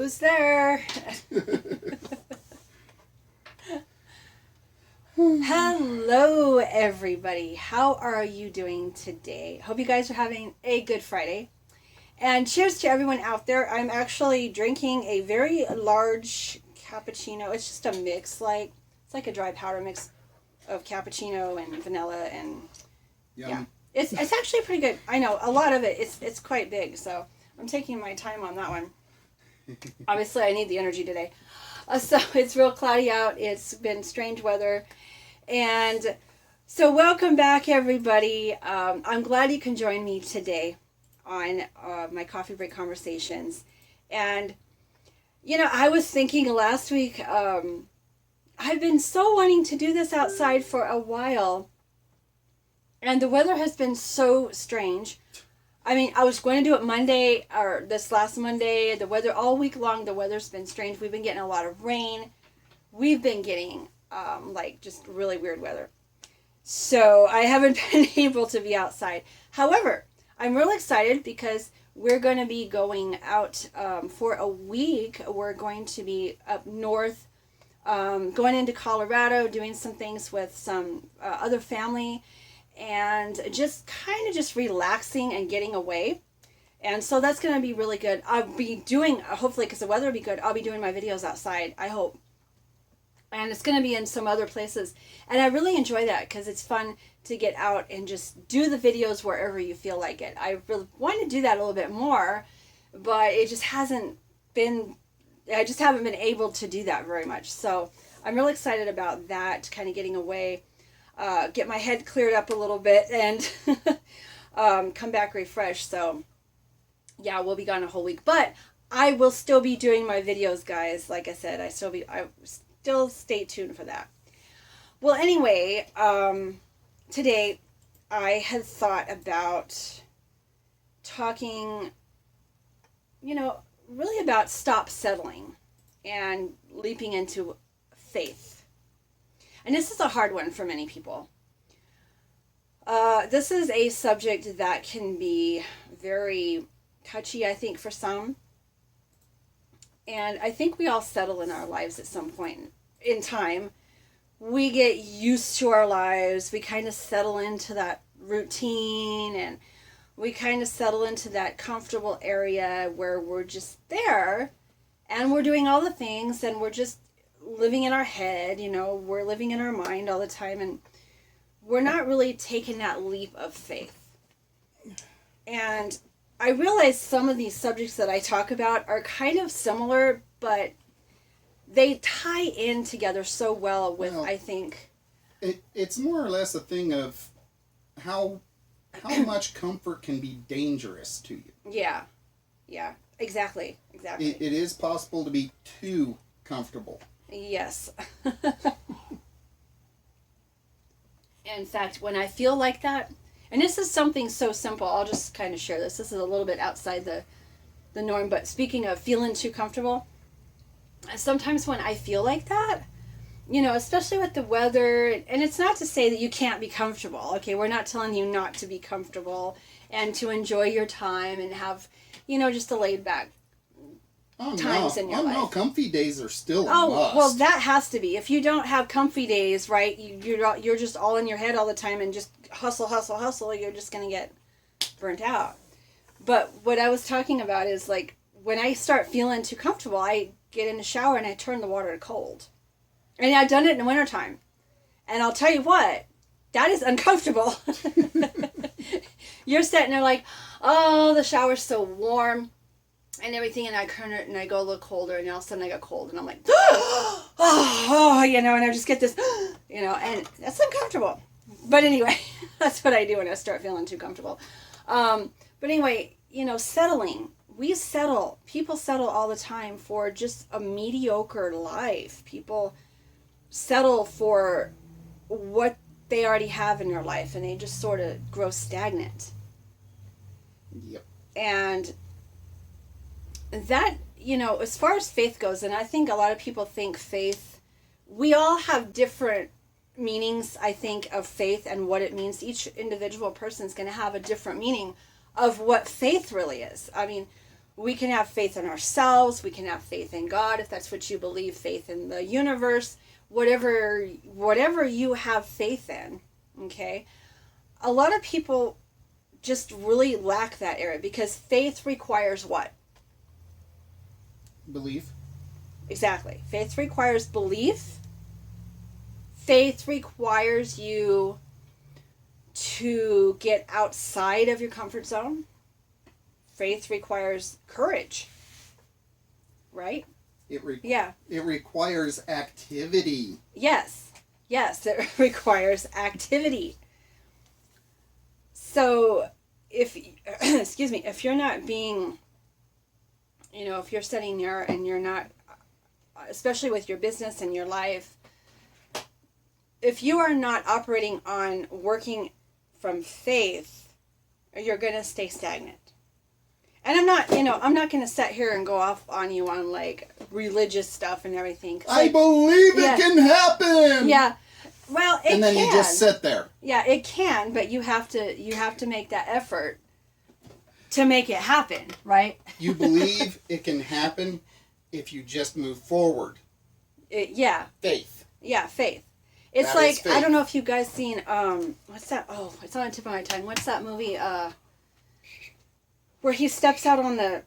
Who's there? Hello, everybody. How are you doing today? Hope you guys are having a good Friday. And cheers to everyone out there. I'm actually drinking a very large cappuccino. It's just a mix, it's like a dry powder mix of cappuccino and vanilla and Yum. yeah. It's actually pretty good. I know a lot of it. It's quite big, so I'm taking my time on that one. Obviously, I need the energy today. So it's real cloudy out. It's been strange weather, and so welcome back, everybody. I'm glad you can join me today on my coffee break conversations. And you know, I was thinking last week. I've been so wanting to do this outside for a while. And the weather has been so strange. I mean, I was going to do it Monday, or this last Monday. The weather, all week long, the weather's been strange. We've been getting a lot of rain. We've been getting, just really weird weather. So I haven't been able to be outside. However, I'm real excited because we're going to be going out for a week. We're going to be up north, going into Colorado, doing some things with some other family, and just kind of just relaxing and getting away. And so that's going to be really good. I'll be doing, hopefully because the weather will be good, I'll be doing my videos outside, I hope. And it's going to be in some other places. And I really enjoy that because it's fun to get out and just do the videos wherever you feel like it. I really want to do that a little bit more, but it just hasn't been, I just haven't been able to do that very much. So I'm really excited about that, kind of getting away. Get my head cleared up a little bit and come back refreshed. So yeah, we'll be gone a whole week, but I will still be doing my videos, guys. Like I said, I still stay tuned for that. Well, anyway, today I had thought about talking, really about stop settling and leaping into faith. And this is a hard one for many people. This is a subject that can be very touchy, I think, for some. And I think we all settle in our lives at some point in time. We get used to our lives. We kind of settle into that routine, and we kind of settle into that comfortable area where we're just there and we're doing all the things and we're just living in our head, we're living in our mind all the time, and we're not really taking that leap of faith. And I realize some of these subjects that I talk about are kind of similar, but they tie in together so well with, I think... It's more or less a thing of how much comfort can be dangerous to you. Yeah, exactly. It is possible to be too comfortable. Yes. In fact, when I feel like that, and this is something so simple, I'll just kind of share this. This is a little bit outside the norm, but speaking of feeling too comfortable, sometimes when I feel like that, especially with the weather, and it's not to say that you can't be comfortable, okay? We're not telling you not to be comfortable and to enjoy your time and have, just a laid back times in your life. No, comfy days are still a must. Well, that has to be. If you don't have comfy days, right, you're just all in your head all the time and just hustle, you're just going to get burnt out. But what I was talking about is, like, when I start feeling too comfortable, I get in the shower and I turn the water to cold. And I've done it in the wintertime. And I'll tell you what, that is uncomfortable. You're sitting there like, oh, the shower's so warm and everything, and I turn it and I go a little colder, and all of a sudden I get cold, and I'm like, and I just get this, and that's uncomfortable. But anyway, that's what I do when I start feeling too comfortable. But anyway, settling. People settle all the time for just a mediocre life. People settle for what they already have in their life, and they just sort of grow stagnant. Yep. And that, as far as faith goes, and I think a lot of people think faith, we all have different meanings, I think, of faith and what it means. Each individual person is going to have a different meaning of what faith really is. I mean, we can have faith in ourselves. We can have faith in God, if that's what you believe, faith in the universe, whatever you have faith in, okay? A lot of people just really lack that area because faith requires what? Belief. Exactly. Faith requires belief. Faith requires you to get outside of your comfort zone. Faith requires courage. Right? It It requires activity. Yes. Yes, it requires activity. So if excuse me, if you're not being, if you're sitting there and you're not, especially with your business and your life, if you are not operating on working from faith, you're going to stay stagnant. And I'm not going to sit here and go off on you on like religious stuff and everything. I believe it can happen. Yeah. Well, it can. And then you just sit there. Yeah, it can, but you have to make that effort to make it happen, right? You believe it can happen if you just move forward. Faith. Yeah, faith. It's That like, is faith. I don't know if you guys seen, what's that? Oh, it's on the tip of my tongue. What's that movie, where he steps out on the,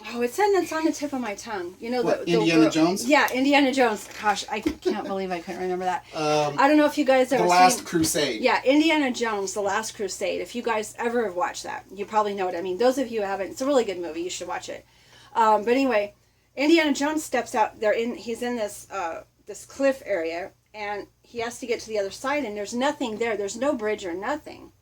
it's on the tip of my tongue. You know, what, Indiana Jones? Yeah, Indiana Jones. Gosh, I can't believe I couldn't remember that. I don't know if you guys ever The Last Crusade. Yeah, Indiana Jones, The Last Crusade. If you guys ever have watched that, you probably know what I mean. Those of you who haven't, it's a really good movie. You should watch it. But anyway, Indiana Jones steps out. He's in this this cliff area, and he has to get to the other side, and there's nothing there. There's no bridge or nothing.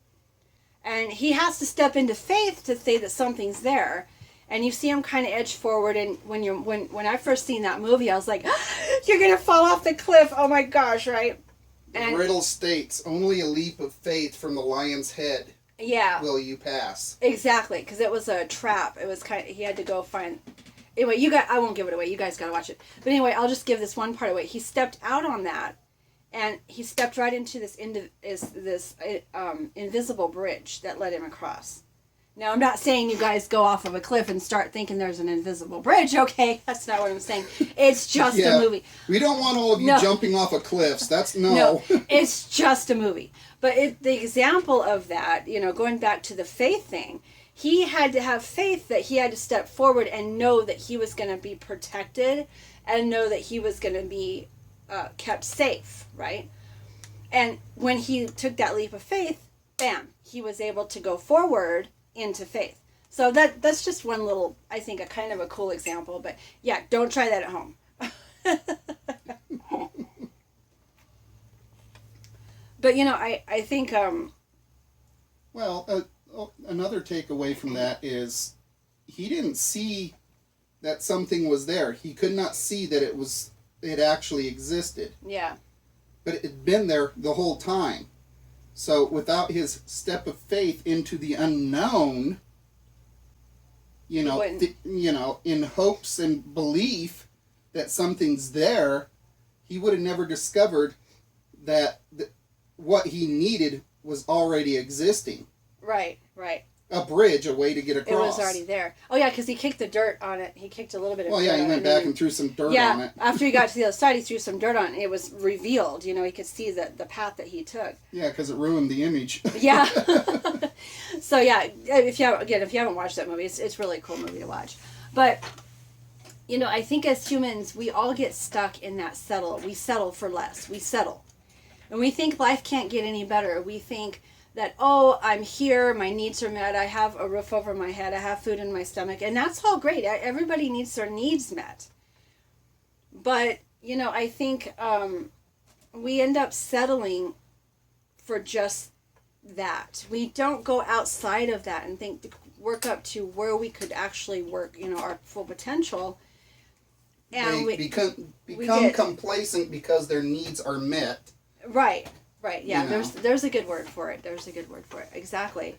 And he has to step into faith to say that something's there. And you see him kind of edge forward, and when I first seen that movie, I was like, "You're gonna fall off the cliff!" Oh my gosh, right? The riddle states, "Only a leap of faith from the lion's head will you pass." Exactly, because it was a trap. It was he had to go find. Anyway, I won't give it away. You guys gotta watch it. But anyway, I'll just give this one part away. He stepped out on that, and he stepped right into this invisible bridge that led him across. Now, I'm not saying you guys go off of a cliff and start thinking there's an invisible bridge, okay? That's not what I'm saying. It's just a movie. We don't want all of you jumping off of cliffs. No, it's just a movie. But the example of that, going back to the faith thing, he had to have faith that he had to step forward and know that he was going to be protected and know that he was going to be kept safe, right? And when he took that leap of faith, bam, he was able to go forward into faith. So that's just one little, I think, a kind of a cool example. But yeah, don't try that at home. But I think another takeaway from that is he didn't see that something was there. He could not see that it actually existed. Yeah. But it had been there the whole time. So without his step of faith into the unknown, in hopes and belief that something's there, he would have never discovered that what he needed was already existing. Right. A bridge, a way to get across. It was already there. Oh yeah, because he kicked the dirt on it. He kicked a little bit of dirt. Well, yeah, he went back and threw some dirt on it. After he got to the other side, he threw some dirt on it. It was revealed. He could see the path that he took. Yeah, because it ruined the image. Yeah. So yeah, if you haven't watched that movie, it's really a cool movie to watch. But I think as humans, we all get stuck in that settle. We settle for less. We settle, and we think life can't get any better. We think that, I'm here, my needs are met, I have a roof over my head, I have food in my stomach, and that's all great. Everybody needs their needs met. But, I think we end up settling for just that. We don't go outside of that and think to work up to where we could actually work, our full potential. And they become complacent because their needs are met. Right. Yeah, there's a good word for it. Exactly.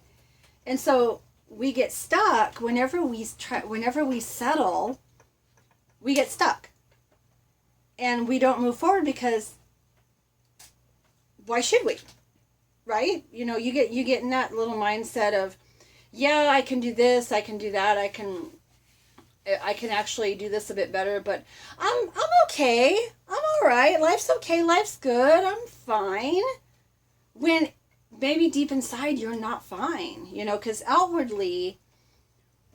And so we get stuck whenever we settle, we get stuck. And we don't move forward because why should we? Right? You get in that little mindset of yeah, I can do this, I can do that, I can actually do this a bit better, but I'm okay. I'm all right. Life's okay. Life's good. I'm fine. When maybe deep inside you're not fine, because outwardly,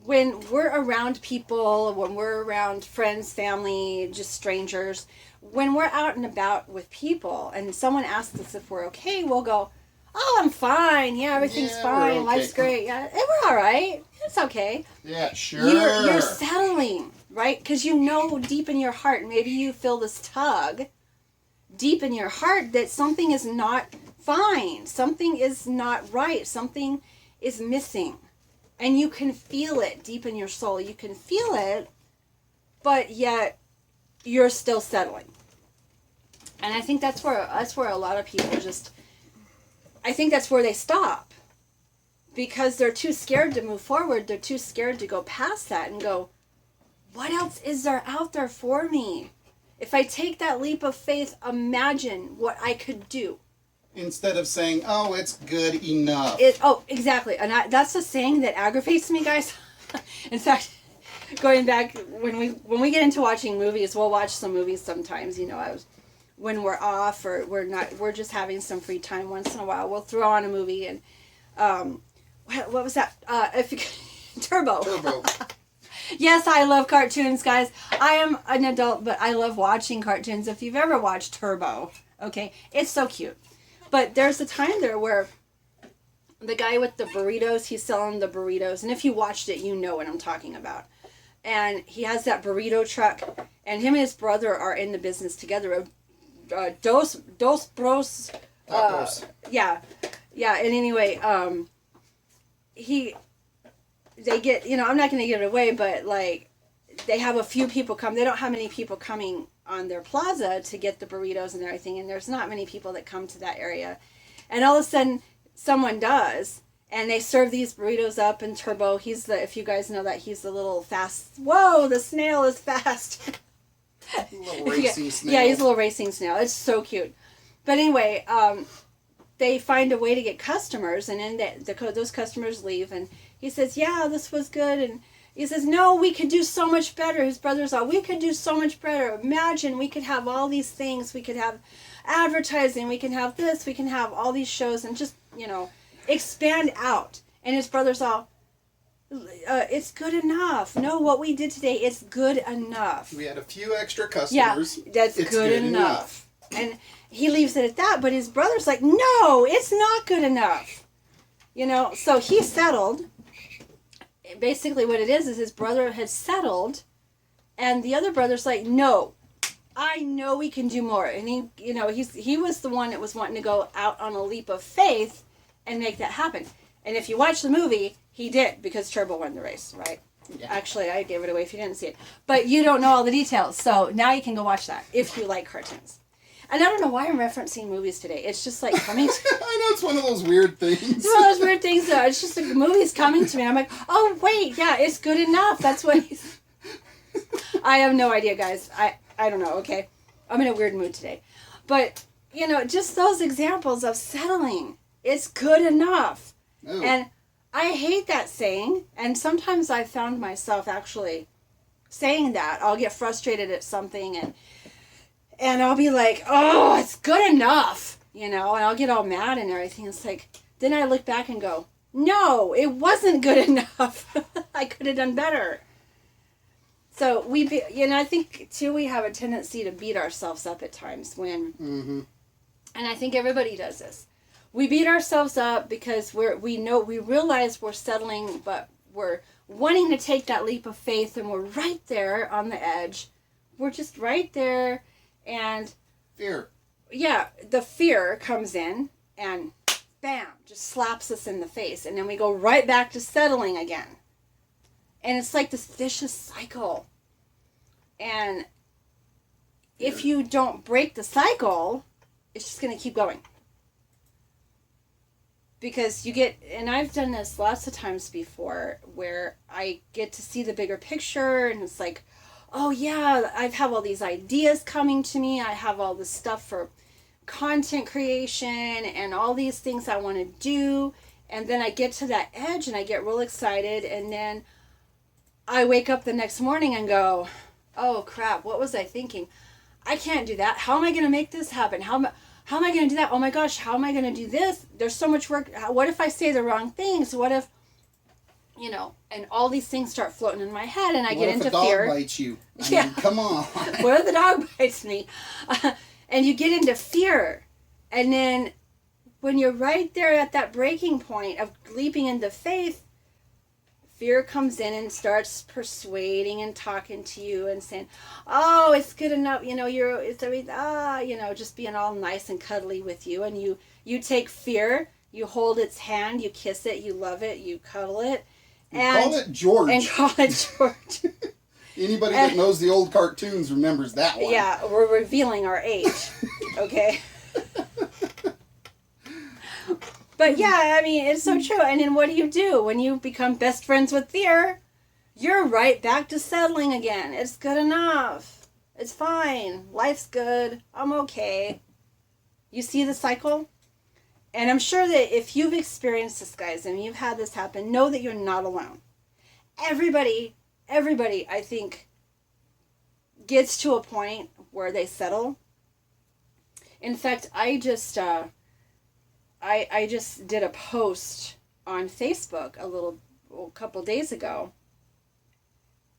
when we're around people, when we're around friends, family, just strangers, when we're out and about with people and someone asks us if we're okay, we'll go, oh, I'm fine. Yeah, everything's fine. Okay. Life's great. Yeah, and we're all right. It's okay. Yeah, sure. You're settling, right? Because deep in your heart, maybe you feel this tug deep in your heart that something is not fine. Something is not right. Something is missing. And you can feel it deep in your soul. You can feel it, but yet you're still settling. And I think that's where a lot of people I think that's where they stop. Because they're too scared to move forward. They're too scared to go past that and go, what else is there out there for me? If I take that leap of faith, imagine what I could do. Instead of saying, oh, it's good enough. Exactly. And that's a saying that aggravates me, guys. In fact, going back, when we get into watching movies, we'll watch some movies sometimes, when we're off or we're just having some free time once in a while. We'll throw on a movie and, what was that? Turbo. Yes, I love cartoons, guys. I am an adult, but I love watching cartoons. If you've ever watched Turbo, okay, it's so cute. But there's a time there where the guy with the burritos, he's selling the burritos. And if you watched it, you know what I'm talking about. And he has that burrito truck. And him and his brother are in the business together. Dos bros. Yeah. And anyway, they get, I'm not going to give it away, but like they have a few people come. They don't have many people coming on their plaza to get the burritos and everything, and there's not many people that come to that area. And all of a sudden someone does, and they serve these burritos up, and Turbo, if you guys know that, he's the little fast, whoa, the snail is fast. Little racing snail. Yeah, he's a little racing snail. It's so cute. But anyway, they find a way to get customers, and then those customers leave, and he says, yeah, this was good, and he says, no, we could do so much better. His brother's all, we could do so much better. Imagine, we could have all these things. We could have advertising. We can have this. We can have all these shows and just, expand out. And his brother's all, it's good enough. No, what we did today, it's good enough. We had a few extra customers. Yeah, that's good enough. And he leaves it at that, but his brother's like, no, it's not good enough. So he settled. Basically what it is his brother had settled, and the other brother's like, no, I know we can do more. And he was the one that was wanting to go out on a leap of faith and make that happen. And if you watch the movie, he did, because Turbo won the race, right? Yeah. Actually, I gave it away if you didn't see it. But you don't know all the details, so now you can go watch that if you like cartoons. And I don't know why I'm referencing movies today. It's just like coming to... I know, it's one of those weird things. It's one of those weird things, though. It's just like the movie's coming to me. I'm like, oh, wait, yeah, it's good enough. That's what he's... I have no idea, guys. I don't know, okay? I'm in a weird mood today. But, just those examples of settling. It's good enough. Oh. And I hate that saying. And sometimes I've found myself actually saying that. I'll get frustrated at something and I'll be like, oh, it's good enough, and I'll get all mad and everything. It's like, then I look back and go, no, it wasn't good enough. I could have done better. So I think too, we have a tendency to beat ourselves up at times when, and I think everybody does this. We beat ourselves up because we realize we're settling, but we're wanting to take that leap of faith, and we're right there on the edge. We're just right there. And fear. Yeah, the fear comes in and bam, just slaps us in the face. And then we go right back to settling again. And it's like this vicious cycle. And if you don't break the cycle, it's just going to keep going. Because and I've done this lots of times before, where I get to see the bigger picture, and it's like, oh yeah, I have all these ideas coming to me. I have all this stuff for content creation and all these things I want to do. And then I get to that edge and I get real excited. And then I wake up the next morning and go, oh crap, what was I thinking? I can't do that. How am I going to make this happen? How am I going to do that? Oh my gosh, how am I going to do this? There's so much work. What if I say the wrong things? What if, and all these things start floating in my head and I get into fear. What if a dog bites you? I mean, come on. What if the dog bites me? And you get into fear. And then when you're right there at that breaking point of leaping into faith, fear comes in and starts persuading and talking to you and saying, oh, it's good enough, just being all nice and cuddly with you. And you take fear, you hold its hand, you kiss it, you love it, you cuddle it. Call it George. And call it George. Anybody that knows the old cartoons remembers that one. Yeah, we're revealing our age. Okay? But yeah, I mean, it's so true. And then what do? When you become best friends with fear, you're right back to settling again. It's good enough. It's fine. Life's good. I'm okay. You see the cycle? And I'm sure that if you've experienced this, guys, and you've had this happen, know that you're not alone. Everybody, I think, gets to a point where they settle. In fact, I just did a post on Facebook a couple days ago,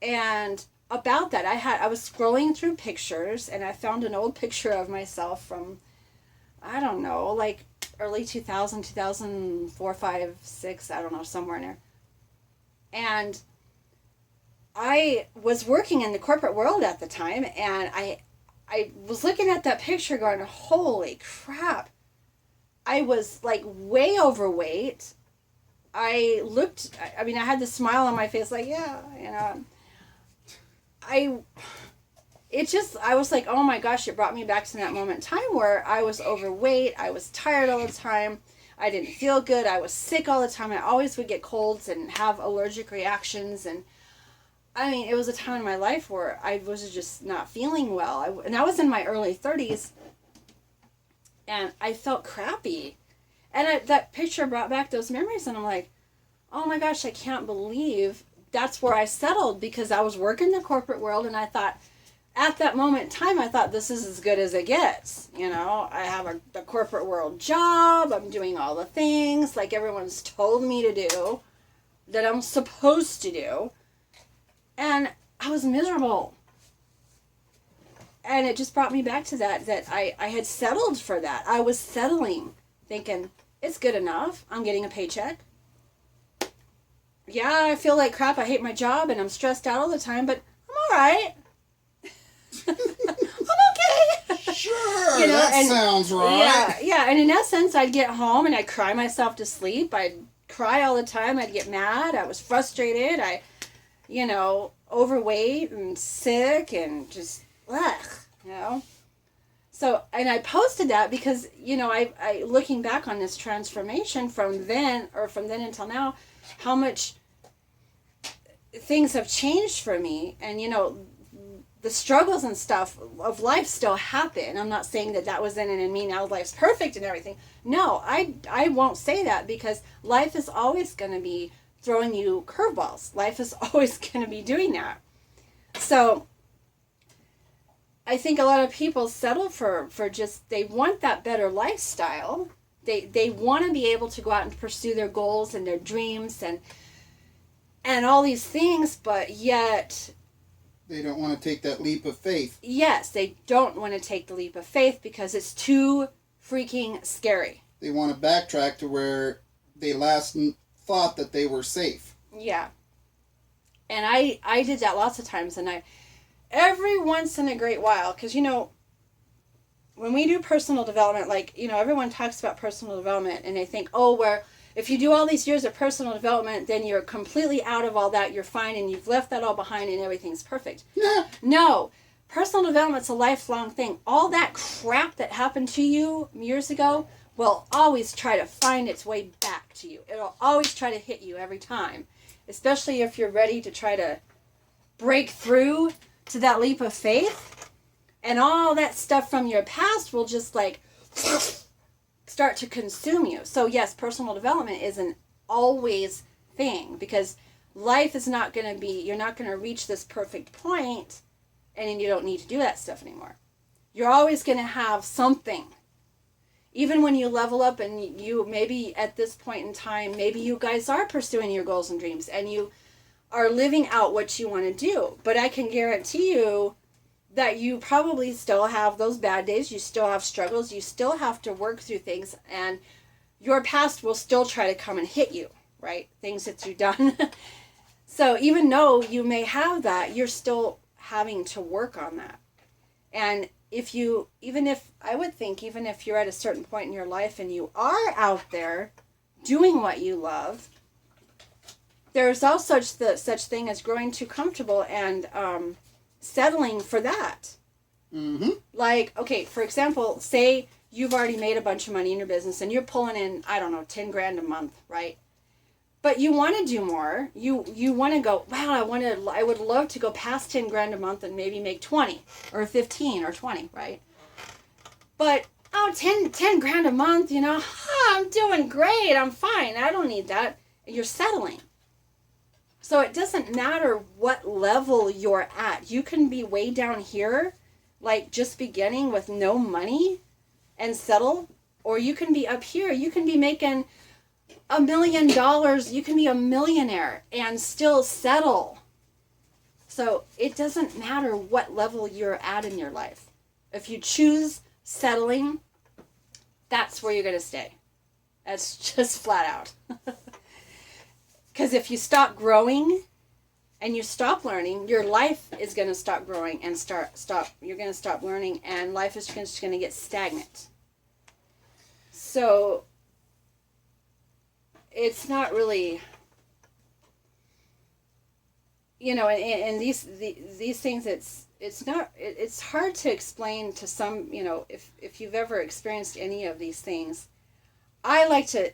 and about that, I was scrolling through pictures, and I found an old picture of myself from, I don't know, like early 2004, 5, 6, I don't know, somewhere in there. And I was working in the corporate world at the time, and I was looking at that picture going, holy crap. I was like way overweight. I had this smile on my face like, yeah, I was like, oh my gosh, it brought me back to that moment in time where I was overweight. I was tired all the time. I didn't feel good. I was sick all the time. I always would get colds and have allergic reactions. And I mean, it was a time in my life where I was just not feeling well. And I was in my early 30s. And I felt crappy. And that picture brought back those memories. And I'm like, oh my gosh, I can't believe that's where I settled. Because I was working the corporate world. And I thought, at that moment in time, I thought this is as good as it gets. I have a corporate world job. I'm doing all the things like everyone's told me to do. That I'm supposed to do. And I was miserable. And it just brought me back to that I had settled for that. I was settling, thinking, it's good enough. I'm getting a paycheck. Yeah, I feel like crap. I hate my job and I'm stressed out all the time, but I'm all right. I'm okay. Sure, that sounds right. Yeah. And in essence, I'd get home and I'd cry myself to sleep. I'd cry all the time. I'd get mad. I was frustrated. Overweight and sick and just, So, and I posted that because, I looking back on this transformation from then until now, how much things have changed for me. And, the struggles and stuff of life still happen. I'm not saying that was in it and me now life's perfect and everything. No, I won't say that because life is always going to be throwing you curveballs. Life is always going to be doing that. So I think a lot of people settle for just, they want that better lifestyle. They want to be able to go out and pursue their goals and their dreams and all these things, but yet they don't want to take that leap of faith. Yes, they don't want to take the leap of faith because it's too freaking scary. They want to backtrack to where they last thought that they were safe. Yeah. And I did that lots of times, and every once in a great while, because, when we do personal development, everyone talks about personal development, and they think, if you do all these years of personal development, then you're completely out of all that, you're fine, and you've left that all behind, and everything's perfect. Yeah. No. Personal development's a lifelong thing. All that crap that happened to you years ago will always try to find its way back to you. It'll always try to hit you every time. Especially if you're ready to try to break through to that leap of faith. And all that stuff from your past will just start to consume you. So yes, personal development is an always thing, because life is not going to be, you're not going to reach this perfect point and then you don't need to do that stuff anymore. You're always going to have something. Even when you level up and you maybe at this point in time, maybe you guys are pursuing your goals and dreams and you are living out what you want to do. But I can guarantee you that you probably still have those bad days. You still have struggles. You still have to work through things. And your past will still try to come and hit you, right? Things that you've done. So even though you may have that, you're still having to work on that. And even if you're at a certain point in your life and you are out there doing what you love, there's also such thing as growing too comfortable and settling for that. Mm-hmm. Like, okay, for example, say you've already made a bunch of money in your business and you're pulling in, I don't know, 10 grand a month, right? But you want to do more. You want to go, wow, I would love to go past 10 grand a month and maybe make 20 or 15 or 20, right? But, 10 grand a month, I'm doing great. I'm fine. I don't need that. You're settling. So it doesn't matter what level you're at. You can be way down here, like just beginning with no money and settle, or you can be up here. You can be making $1 million. You can be a millionaire and still settle. So it doesn't matter what level you're at in your life. If you choose settling, that's where you're going to stay. That's just flat out. Because if you stop growing and you stop learning, your life is going to stop growing and you're going to stop learning, and life is just going to get stagnant. So it's not really, and these things, it's hard to explain to some, if you've ever experienced any of these things. I like to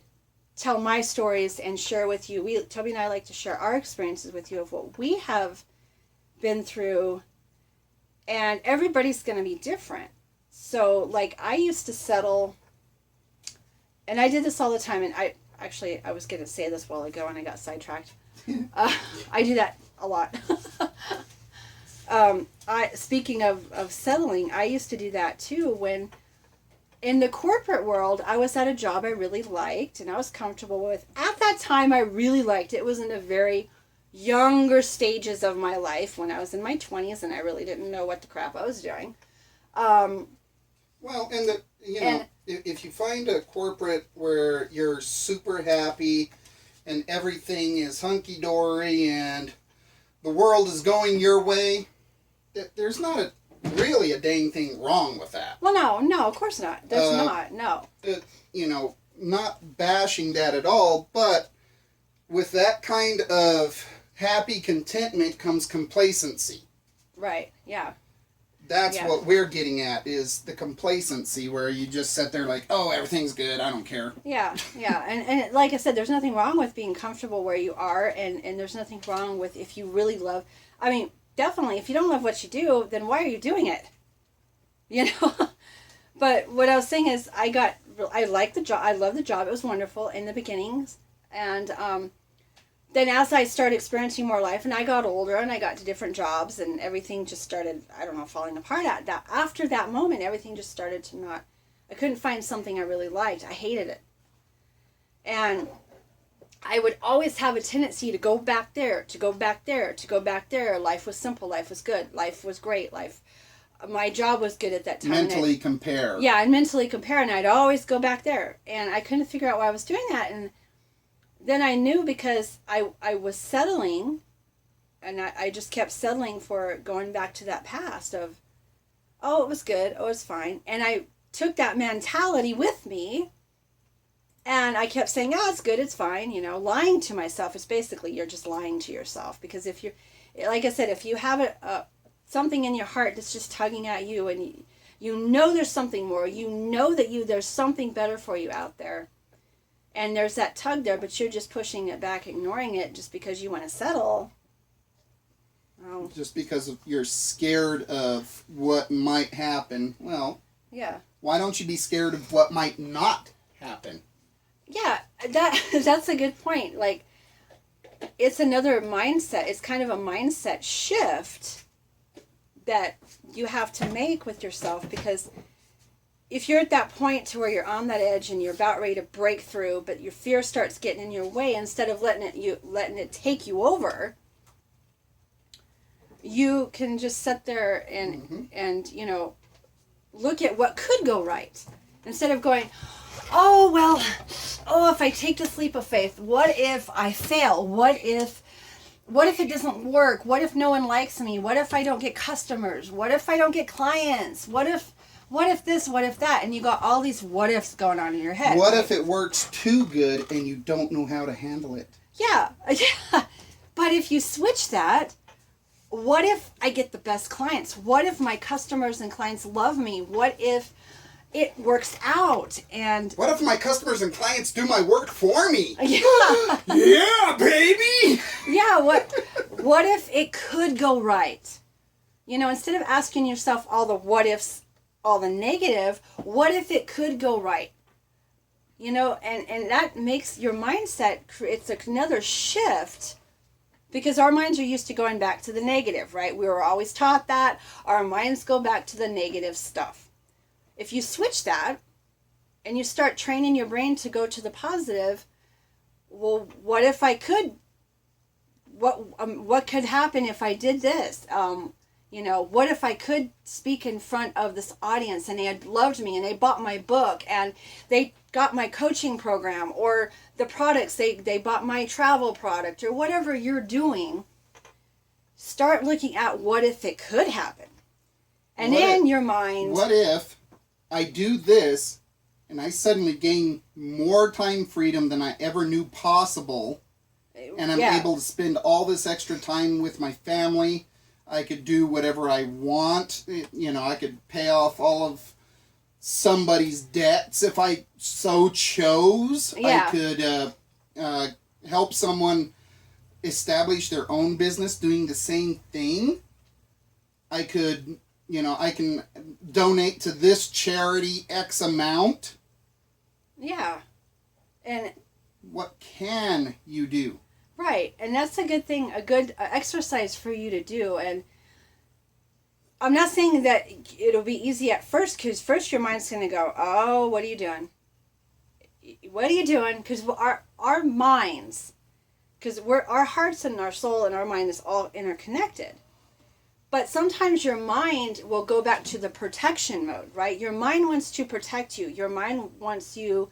tell my stories and share with you. Toby and I like to share our experiences with you of what we have been through, and everybody's going to be different. So, like, I used to settle, and I did this all the time, and I was going to say this a while ago and I got sidetracked. I do that a lot. Speaking of settling, I used to do that too. When in the corporate world, I was at a job I really liked and I was comfortable with. At that time, I really liked it. It was in the very younger stages of my life when I was in my 20s and I really didn't know what the crap I was doing. Well, if you find a corporate where you're super happy and everything is hunky-dory and the world is going your way, there's not really a dang thing wrong with that. Well, no, of course not. There's not, no. Not bashing that at all, but with that kind of happy contentment comes complacency. Right, yeah. That's what we're getting at, is the complacency where you just sit there like, oh, everything's good, I don't care. Yeah. And like I said, there's nothing wrong with being comfortable where you are, and there's nothing wrong with if you really love, definitely, if you don't love what you do, then why are you doing it? But what I was saying is I liked the job. I loved the job. It was wonderful in the beginnings. And then as I started experiencing more life and I got older and I got to different jobs and everything just started, falling apart. After that moment, everything just started to I couldn't find something I really liked. I hated it. And I would always have a tendency to go back there, to go back there, to go back there. Life was simple. Life was good. Life was great. My job was good at that time. Mentally compare. Yeah, and mentally compare, and I'd always go back there. And I couldn't figure out why I was doing that. And then I knew because I was settling, and I just kept settling for going back to that past of, oh, it was good. Oh, it's fine. And I took that mentality with me. And I kept saying, oh, it's good, it's fine, lying to myself. It's basically you're just lying to yourself. Because if you, like I said, if you have something in your heart that's just tugging at you and you know there's something more, you know that there's something better for you out there. And there's that tug there, but you're just pushing it back, ignoring it just because you want to settle. Oh. Just because you're scared of what might happen. Well, yeah. Why don't you be scared of what might not happen? Yeah, that's a good point. Like, it's another mindset. It's kind of a mindset shift that you have to make with yourself, because if you're at that point to where you're on that edge and you're about ready to break through, but your fear starts getting in your way, instead of letting it take you over, you can just sit there and look at what could go right, instead of going, oh well, if I take this leap of faith, what if I fail? What if it doesn't work? What if no one likes me? What if I don't get customers? What if I don't get clients? What if this? What if that? And you got all these what ifs going on in your head. What if it works too good and you don't know how to handle it? Yeah. But if you switch that, what if I get the best clients? What if my customers and clients love me? What if it works out? And what if my customers and clients do my work for me? Yeah. Yeah, baby. Yeah, what if it could go right? Instead of asking yourself all the what ifs, all the negative, what if it could go right? And that makes your mindset, it's another shift, because our minds are used to going back to the negative, right? We were always taught that. Our minds go back to the negative stuff. If you switch that and you start training your brain to go to the positive, well, what if I could, what could happen if I did this? What if I could speak in front of this audience and they had loved me and they bought my book and they got my coaching program, or the products, they bought my travel product, or whatever you're doing. Start looking at what if it could happen. And in your mind, what if I do this and I suddenly gain more time freedom than I ever knew possible, and I'm able to spend all this extra time with my family. I could do whatever I want. I could pay off all of somebody's debts if I so chose. Yeah. I could help someone establish their own business doing the same thing. I could, I can donate to this charity X amount. Yeah. And what can you do? Right. And that's a good thing, a good exercise for you to do. And I'm not saying that it'll be easy at first, because first your mind's going to go, oh, what are you doing? What are you doing? Because our minds, because our hearts and our soul and our mind is all interconnected. But sometimes your mind will go back to the protection mode, right? Your mind wants to protect you. Your mind wants you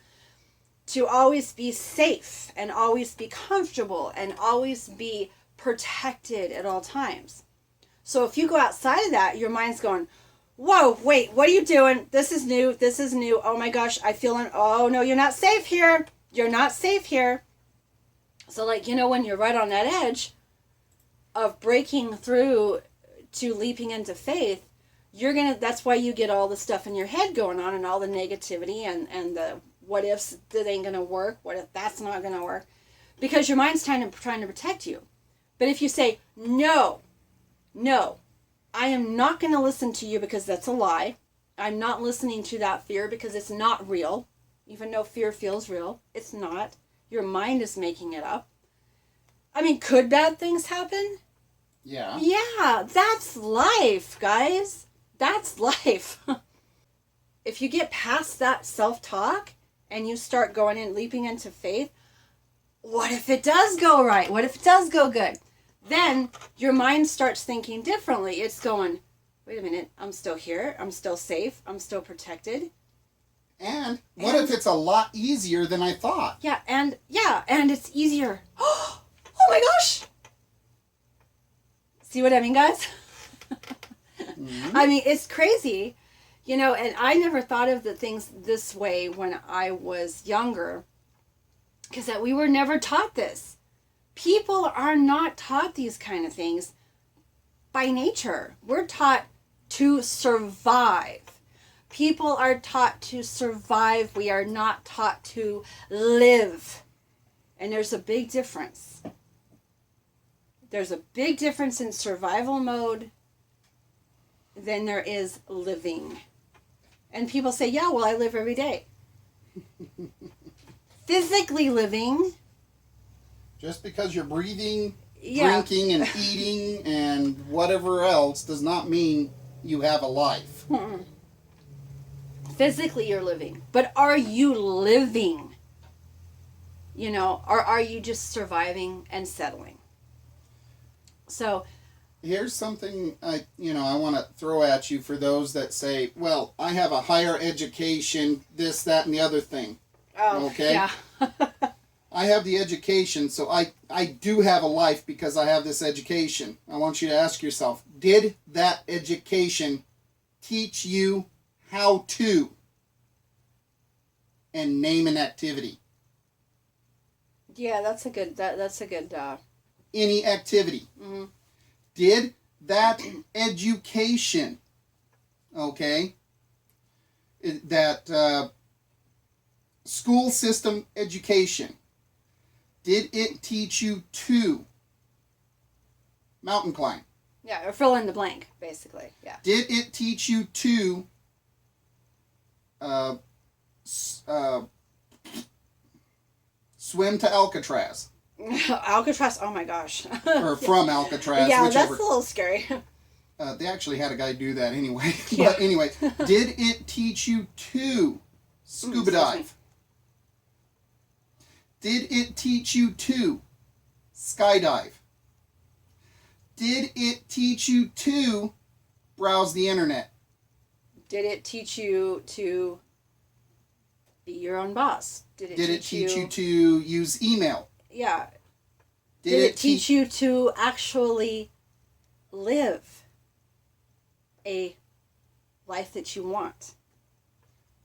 to always be safe and always be comfortable and always be protected at all times. So if you go outside of that, your mind's going, whoa, wait, what are you doing? This is new. This is new. Oh my gosh, oh no, you're not safe here. You're not safe here. So when you're right on that edge of breaking through to leaping into faith, that's why you get all the stuff in your head going on and all the negativity and the what ifs that ain't going to work. What if that's not going to work? Because your mind's trying to protect you. But if you say, no, I am not going to listen to you because that's a lie. I'm not listening to that fear because it's not real. Even though fear feels real, it's not. Your mind is making it up. I mean, could bad things happen? Yeah. Yeah, that's life, guys. That's life. If you get past that self-talk and you start going and leaping into faith, what if it does go right? What if it does go good? Then your mind starts thinking differently. It's going, wait a minute, I'm still here. I'm still safe. I'm still protected. And what if it's a lot easier than I thought? Yeah, and it's easier. Oh my gosh. See what I mean, guys? Mm-hmm. I mean, it's crazy. And I never thought of the things this way when I was younger, because that we were never taught this. People are not taught these kind of things by nature. We're taught to survive. People are taught to survive. We are not taught to live. And there's a big difference. There's a big difference in survival mode than there is living. And people say, yeah, well, I live every day. physically living. Just because you're breathing, Yeah. drinking, and eating, and whatever else does not mean you have a life. Mm-mm. Physically, you're living. But are you living? You know, or are you just surviving and settling? So, Here's something I want to throw at you for those that say, well, I have a higher education, this, that, and the other thing. Okay? Yeah. I have the education, so I do have a life because I have this education. I want you to ask yourself, did that education teach you how to? And name an activity. Yeah, that's a good. Any activity. Mm-hmm. Did that education, okay, that school system education, did it teach you to mountain climb? Yeah, or fill in the blank, basically. Yeah. Did it teach you to swim to Alcatraz? Alcatraz, oh my gosh. Or from Alcatraz, yeah, whichever. that's a little scary. They actually had a guy do that anyway. Yeah. But anyway, did it teach you to scuba dive? Did it teach you to skydive? Did it teach you to browse the internet? Did it teach you to be your own boss? Did it teach you to use email? Yeah. Did it teach you to actually live a life that you want?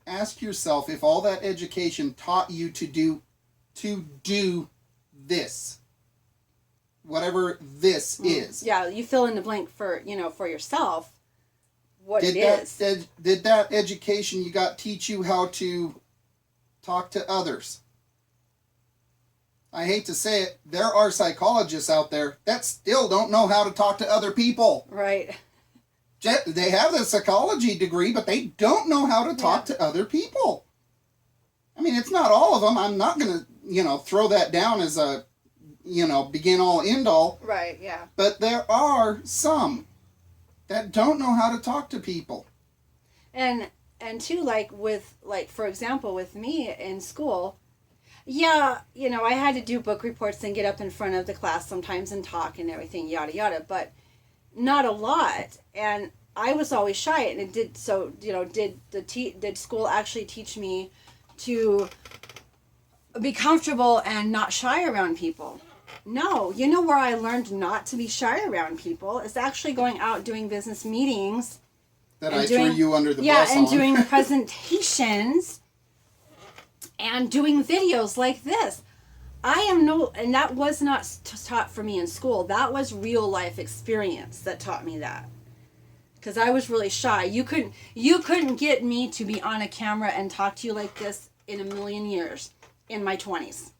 Ask yourself if all that education taught you to do this. Whatever this is. Yeah, you fill in the blank for yourself what Did it is. Did that education you got teach you how to talk to others? I hate to say it, there are psychologists out there that still don't know how to talk to other people. Right. They have a psychology degree, but they don't know how to talk to other people. I mean, it's not all of them. I'm not going to, throw that down as a, begin all, end all. Right, yeah. But there are some that don't know how to talk to people. And too, for example, with me in school, yeah, I had to do book reports and get up in front of the class sometimes and talk and everything, yada, yada, but not a lot. And I was always shy, and did school actually teach me to be comfortable and not shy around people? No. You know where I learned not to be shy around people is actually going out doing business meetings. That I threw you under the bus on. Yeah, and doing presentations and doing videos like this. And that was not taught for me in school. That was real life experience that taught me that. Because I was really shy. You couldn't get me to be on a camera and talk to you like this in a million years in my 20s.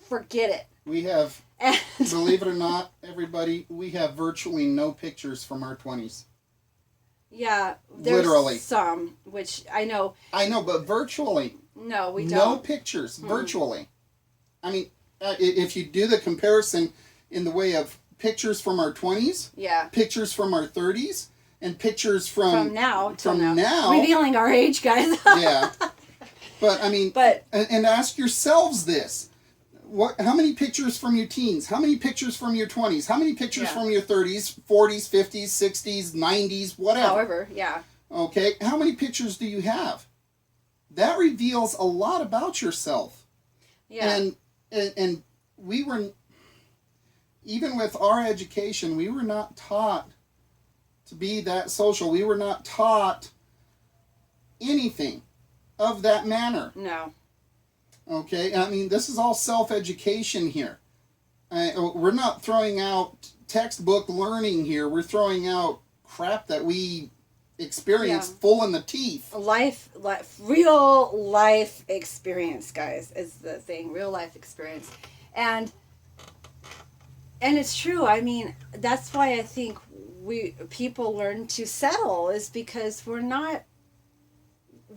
Forget it. We have, believe it or not, everybody, we have virtually no pictures from our 20s. Yeah, there's literally some, which I know. I know, but virtually. No, we don't. No pictures, virtually. I mean, if you do the comparison in the way of pictures from our 20s, yeah, pictures from our 30s, and pictures from now, now. Revealing our age, guys. Yeah. But, I mean, and ask yourselves this. How many pictures from your teens? How many pictures from your 20s? How many pictures from your 30s, 40s, 50s, 60s, 90s, whatever? However, yeah. Okay, how many pictures do you have? That reveals a lot about yourself. Yeah. And we were, even with our education, we were not taught to be that social. We were not taught anything of that manner. No. Okay, I mean, this is all self-education here. We're not throwing out textbook learning here. We're throwing out crap that we experienced full in the teeth. Real life experience, guys, is the thing. Real life experience. And it's true. I mean, that's why I think people learn to settle, is because we're not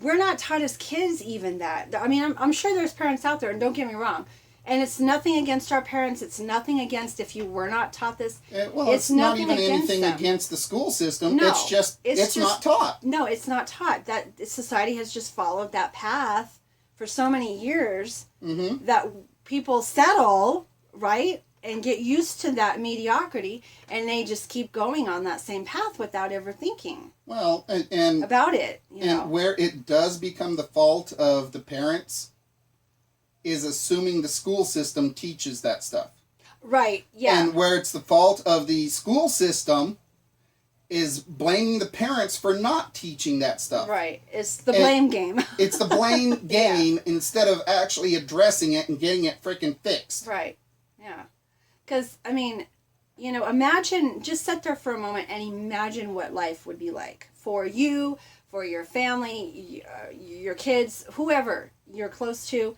we're not taught as kids even that. I mean, I'm sure there's parents out there, and don't get me wrong. And it's nothing against our parents. It's nothing against if you were not taught this. Well, it's not even anything against the school system. No, it's just not taught. No, it's not taught. That society has just followed that path for so many years that people settle, right? And get used to that mediocrity, and they just keep going on that same path without ever thinking. Well, and about it, and where it does become the fault of the parents is assuming the school system teaches that stuff. Right, yeah. And where it's the fault of the school system is blaming the parents for not teaching that stuff. Right. It's the blame game. It's the blame game instead of actually addressing it and getting it freaking fixed. Right. Yeah. Because, I mean, imagine, just sit there for a moment and imagine what life would be like for you, for your family, your kids, whoever you're close to.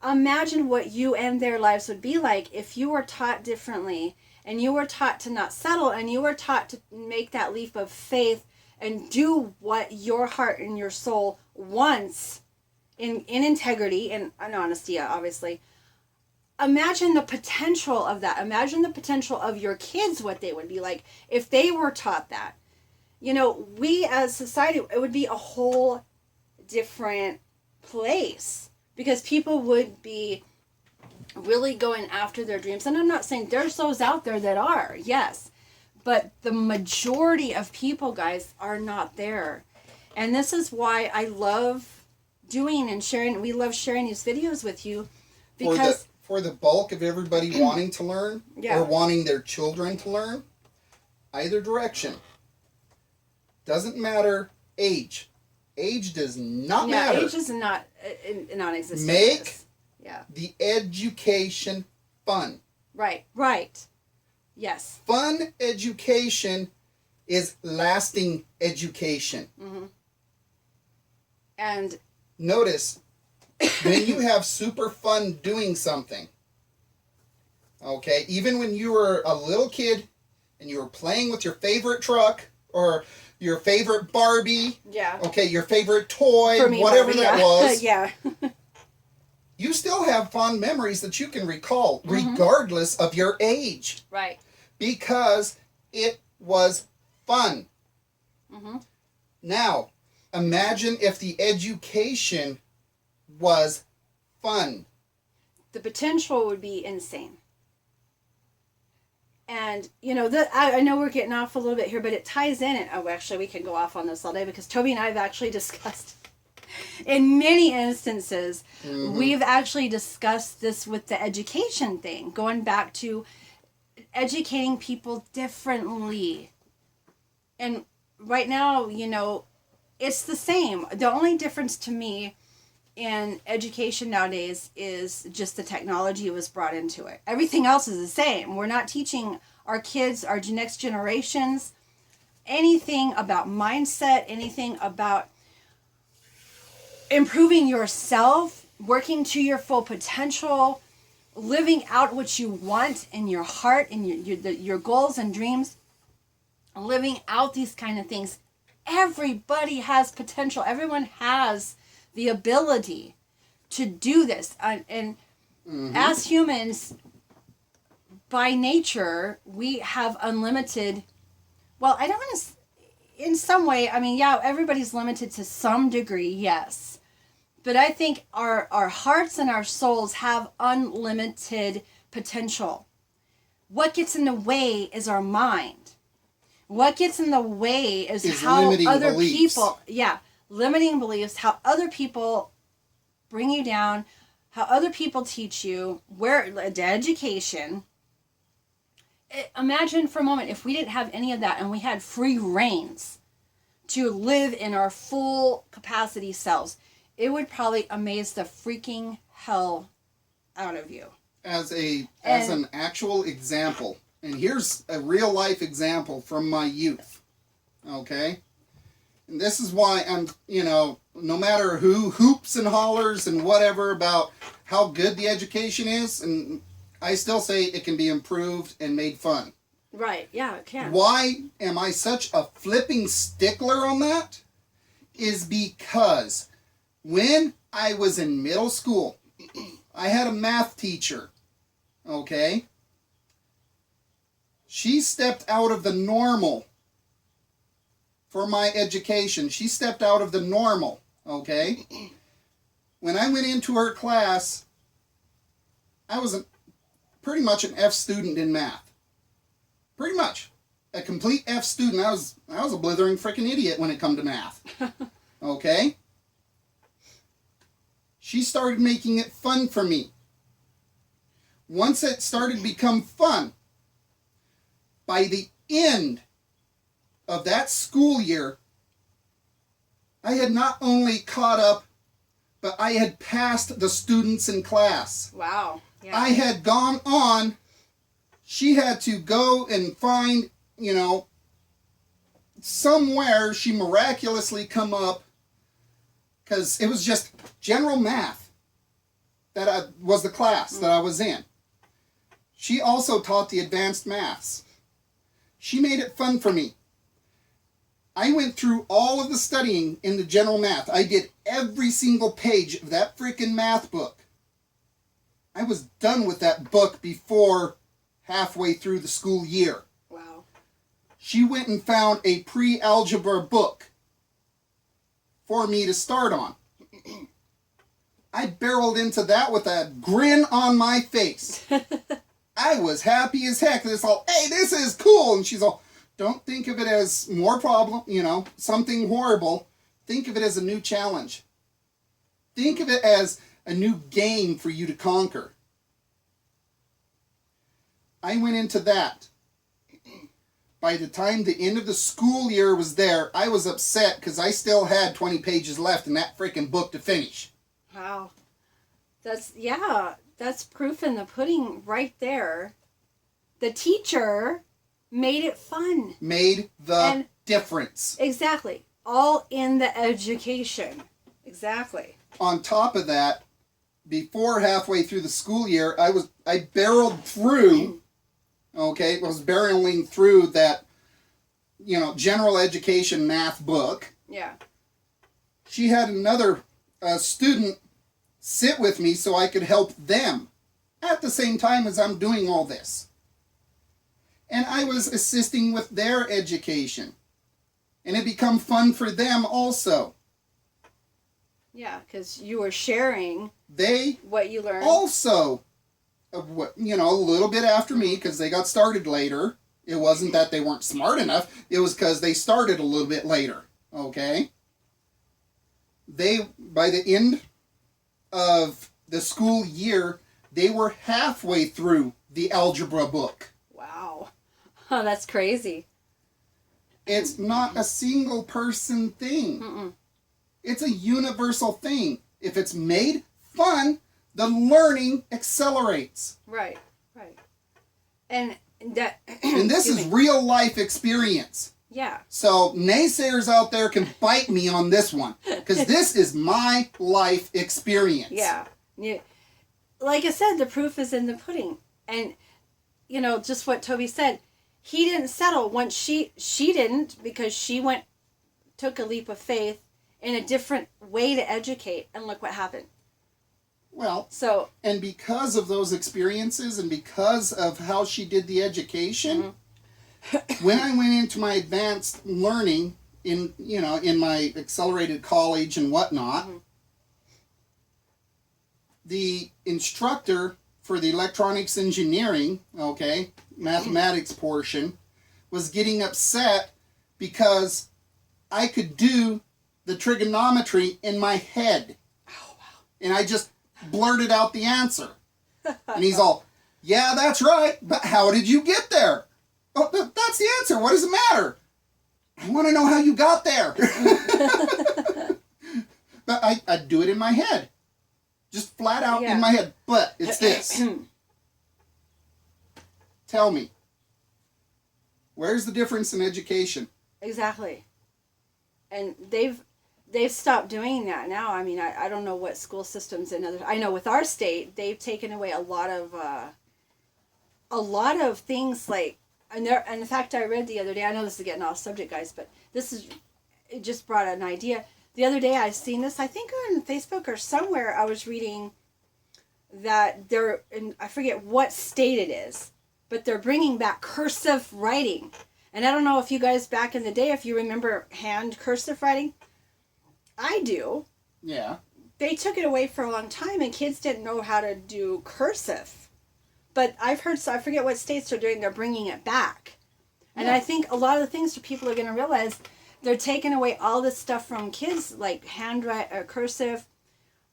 Imagine what you and their lives would be like if you were taught differently, and you were taught to not settle, and you were taught to make that leap of faith and do what your heart and your soul wants in integrity and honesty, obviously. Imagine the potential of that. Imagine the potential of your kids, what they would be like if they were taught that. We as society, it would be a whole different place. Because people would be really going after their dreams. And I'm not saying there's those out there that are, yes. But the majority of people, guys, are not there. And this is why I love doing and sharing. We love sharing these videos with you. Because for the bulk of everybody wanting to learn or wanting their children to learn, either direction. Doesn't matter age. Age does not matter. Age is not non-existent. Make the education fun. Right. Yes. Fun education is lasting education. Mm-hmm. And notice, when you have super fun doing something, okay, even when you were a little kid and you were playing with your favorite truck or your favorite Barbie, okay, your favorite toy, whatever Barbie, that was, you still have fond memories that you can recall, regardless of your age. Right. Because it was fun. Now, imagine if the education was fun. The potential would be insane. And, I know we're getting off a little bit here, but it ties in. Actually, we can go off on this all day because Toby and I have actually discussed, in many instances, we've actually discussed this with the education thing, going back to educating people differently. And right now, it's the same. The only difference to me in education nowadays is just the technology was brought into it. Everything else is the same. We're not teaching our kids, our next generations, anything about mindset, anything about improving yourself, working to your full potential, living out what you want in your heart and your goals and dreams, living out these kind of things. Everybody has potential. Everyone has the ability to do this. And as humans, by nature, we have unlimited, well, I don't want to, in some way, I mean, everybody's limited to some degree, yes. But I think our hearts and our souls have unlimited potential. What gets in the way is our mind. What gets in the way is how other people, limiting beliefs, how other people bring you down, how other people teach you, where the education. Imagine for a moment if we didn't have any of that and we had free reins to live in our full capacity selves. It would probably amaze the freaking hell out of you. As an actual example, and here's a real life example from my youth, okay? And this is why I'm, no matter who hoops and hollers and whatever about how good the education is, and I still say it can be improved and made fun. Right, yeah, it can. Why am I such a flipping stickler on that? Is because When I was in middle school, I had a math teacher, okay? She stepped out of the normal for my education. She stepped out of the normal, okay? When I went into her class, I was pretty much an F student in math. Pretty much. A complete F student. I was a blithering freaking idiot when it come to math. Okay? She started making it fun for me. Once it started to become fun, by the end of that school year, I had not only caught up, but I had passed the students in class. Wow. Yeah. I had gone on. She had to go and find, somewhere she miraculously come up, because it was just general math that was the class that I was in. She also taught the advanced maths. She made it fun for me. I went through all of the studying in the general math. I did every single page of that freaking math book. I was done with that book before halfway through the school year. Wow. She went and found a pre-algebra book for me to start on. I barreled into that with a grin on my face. I was happy as heck. It's all, hey, this is cool. And she's all, don't think of it as more problem, something horrible. Think of it as a new challenge. Think of it as a new game for you to conquer. I went into that. By the time the end of the school year was there, I was upset because I still had 20 pages left in that freaking book to finish. Wow. That's proof in the pudding right there. The teacher made it fun. Made the difference. Exactly. All in the education. Exactly. On top of that, before halfway through the school year, I barreled through, okay, was barreling through that, general education math book. Yeah. She had another student sit with me so I could help them at the same time as I'm doing all this. And I was assisting with their education. And it become fun for them also. Yeah, because you were sharing what you learned. Also, a little bit after me, because they got started later. It wasn't that they weren't smart enough. It was because they started a little bit later. Okay? By the end of the school year, they were halfway through the algebra book. Wow. Oh, that's crazy. It's not a single person thing. Mm-mm. It's a universal thing. If it's made fun, the learning accelerates. Right. And that... and this is real life experience. Yeah. So naysayers out there can bite me on this one. Because this is my life experience. Yeah. Like I said, the proof is in the pudding. And, just what Toby said. He didn't settle once she didn't, because she took a leap of faith in a different way to educate, and look what happened. Well, and because of those experiences and because of how she did the education, when I went into my advanced learning in my accelerated college and whatnot, the instructor for the electronics engineering, mathematics portion, was getting upset because I could do the trigonometry in my head. Oh, wow. And I just blurted out the answer. And he's all, yeah, that's right, but how did you get there? Oh, that's the answer. What does it matter? I want to know how you got there. But I do it in my head. Just flat out in my head. But it's this. Tell me, where's the difference in education? Exactly. And they've stopped doing that now. I mean, I don't know what school systems in others. I know with our state, they've taken away a lot of things like, and in fact, I read the other day, I know this is getting off subject, guys, but it just brought an idea. the other day I seen this, I think on Facebook or somewhere I was reading that they're, in, I forget what state it is, but they're bringing back cursive writing. And I don't know if you guys back in the day, if you remember hand cursive writing. I do. Yeah. They took it away for a long time and kids didn't know how to do cursive. But I've heard, so I forget what states they're doing, they're bringing it back. And Yeah. I think a lot of the things that people are going to realize, they're taking away all this stuff from kids, like cursive,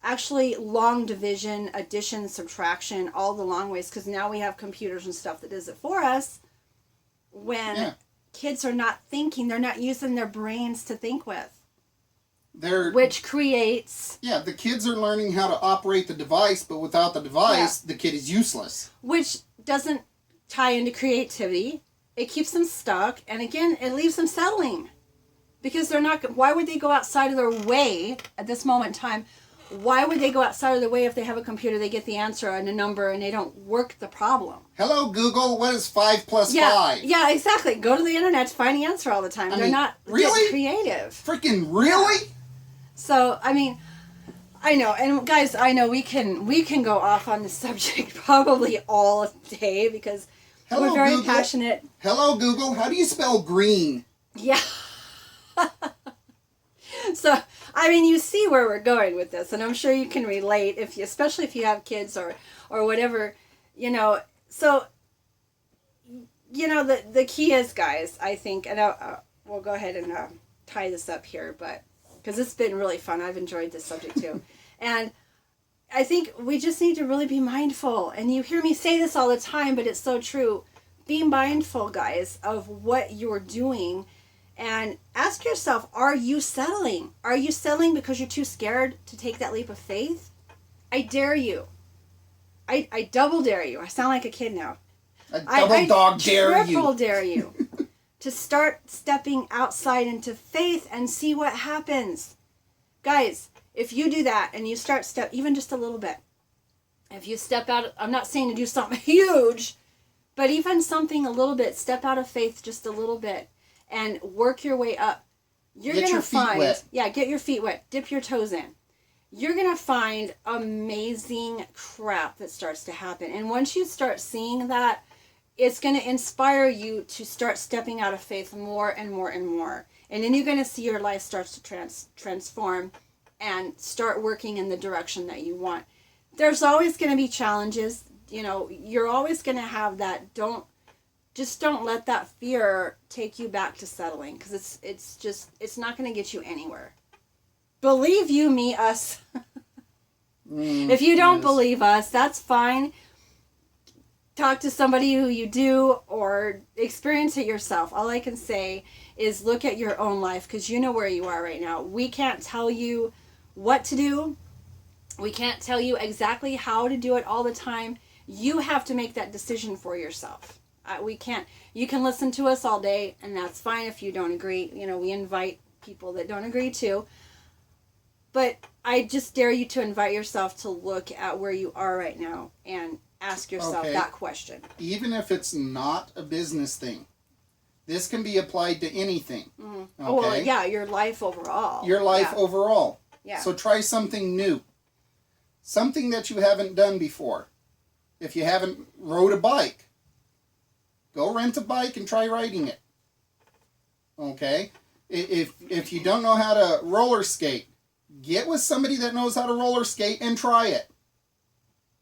actually long division, addition, subtraction, all the long ways, because now we have computers and stuff that does it for us. When kids are not thinking, they're not using their brains to think with. Which creates... Yeah, the kids are learning how to operate the device, but without the device, the kid is useless. Which doesn't tie into creativity. It keeps them stuck, and again, it leaves them settling. Because they're not... Why would they go outside of their way at this moment in time? Why would they go outside of their way if they have a computer, they get the answer and a number, and they don't work the problem? Hello, Google, what is 5 plus 5? Yeah, exactly. Go to the internet to find the answer all the time. They're not really? Creative. Freaking really? Yeah. So, I mean, I know, and guys, I know we can go off on this subject probably all day because we're very Google. passionate. Hello, Google, how do you spell green? Yeah. So, I mean, you see where we're going with this, and I'm sure you can relate, if you, especially if you have kids or whatever, you know. So, you know, the key is, guys, I think, and we'll go ahead and tie this up here, but... because it's been really fun. I've enjoyed this subject too. And I think we just need to really be mindful. And you hear me say this all the time, but it's so true. Be mindful, guys, of what you're doing. And ask yourself, are you settling? Are you settling because you're too scared to take that leap of faith? I dare you. I double dare you. I sound like a kid now. I dog dare you. Triple dare you. To start stepping outside into faith and see what happens. Guys, if you do that and you start even just a little bit, if you step out, I'm not saying to do something huge, but even something a little bit, step out of faith just a little bit and work your way up. You're going to find, get your feet wet, dip your toes in. You're going to find amazing crap that starts to happen. And once you start seeing that, it's going to inspire you to start stepping out of faith more and more and more. And then you're going to see your life starts to transform and start working in the direction that you want. There's always going to be challenges. You know, you're always going to have that. Don't let that fear take you back to settling, because it's not going to get you anywhere. Believe you me, us. If you don't believe us, that's fine. Talk to somebody who you do, or experience it yourself. All I can say is look at your own life, because you know where you are right now. We can't tell you what to do. We can't tell you exactly how to do it all the time. You have to make that decision for yourself. We can't. You can listen to us all day, and that's fine if you don't agree. You know, we invite people that don't agree too. But I just dare you to invite yourself to look at where you are right now and ask yourself that question. Even if it's not a business thing, this can be applied to anything. Mm-hmm. Okay? Oh, well, yeah, your life overall. Your life overall. Yeah. So try something new. Something that you haven't done before. If you haven't rode a bike, go rent a bike and try riding it. Okay? If you don't know how to roller skate, get with somebody that knows how to roller skate and try it.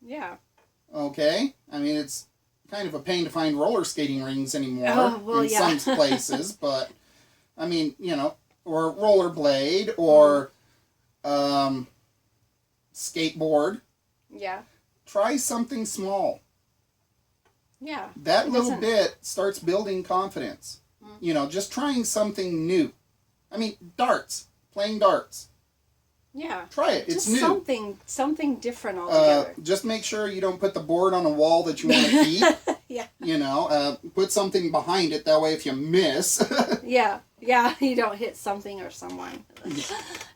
Yeah. Okay? I mean, it's kind of a pain to find roller skating rings anymore in some places, but, I mean, you know, or rollerblade, or skateboard. Yeah. Try something small. Yeah. That little bit starts building confidence. Mm-hmm. You know, just trying something new. I mean, darts. Playing darts. Yeah. Try it. It's just new. Something different altogether. Just make sure you don't put the board on a wall that you want to keep. Yeah. You know, put something behind it. That way if you miss. Yeah. Yeah. You don't hit something or someone.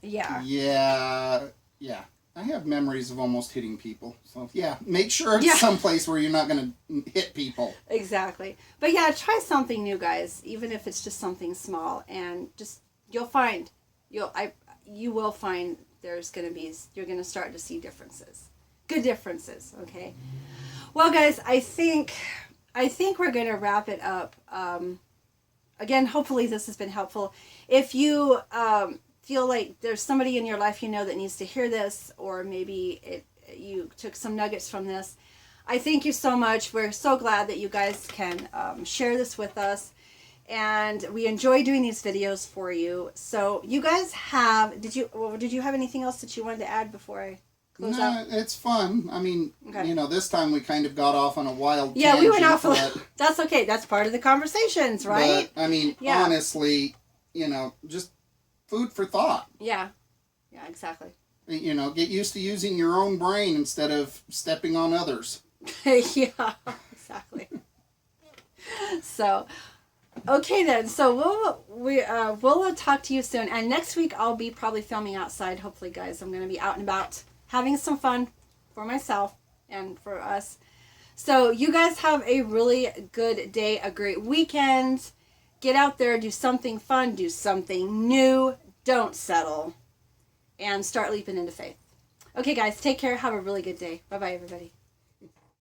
Yeah. Yeah. Yeah. I have memories of almost hitting people. So, yeah, make sure it's someplace where you're not going to hit people. Exactly. But, yeah, try something new, guys, even if it's just something small. And just, you'll find, you will find you're going to start to see differences. Good differences, okay? Well, guys, I think we're going to wrap it up. Again, hopefully this has been helpful. If you feel like there's somebody in your life you know that needs to hear this, or maybe you took some nuggets from this, I thank you so much. We're so glad that you guys can share this with us. And we enjoy doing these videos for you. So you guys did you have anything else that you wanted to add before I close out? No, it's fun. I mean, okay. This time we kind of got off on a wild tangent. Yeah, we went off. That's okay. That's part of the conversations, right? But, I mean, honestly, just food for thought. Yeah. Yeah, exactly. Get used to using your own brain instead of stepping on others. Yeah, exactly. So... Okay then, so we'll talk to you soon, and next week I'll be probably filming outside. Hopefully, guys, I'm going to be out and about having some fun for myself and for us. So you guys have a really good day, a great weekend. Get out there, do something fun, do something new. Don't settle, and start leaping into faith. Okay, guys, take care. Have a really good day. Bye bye, everybody.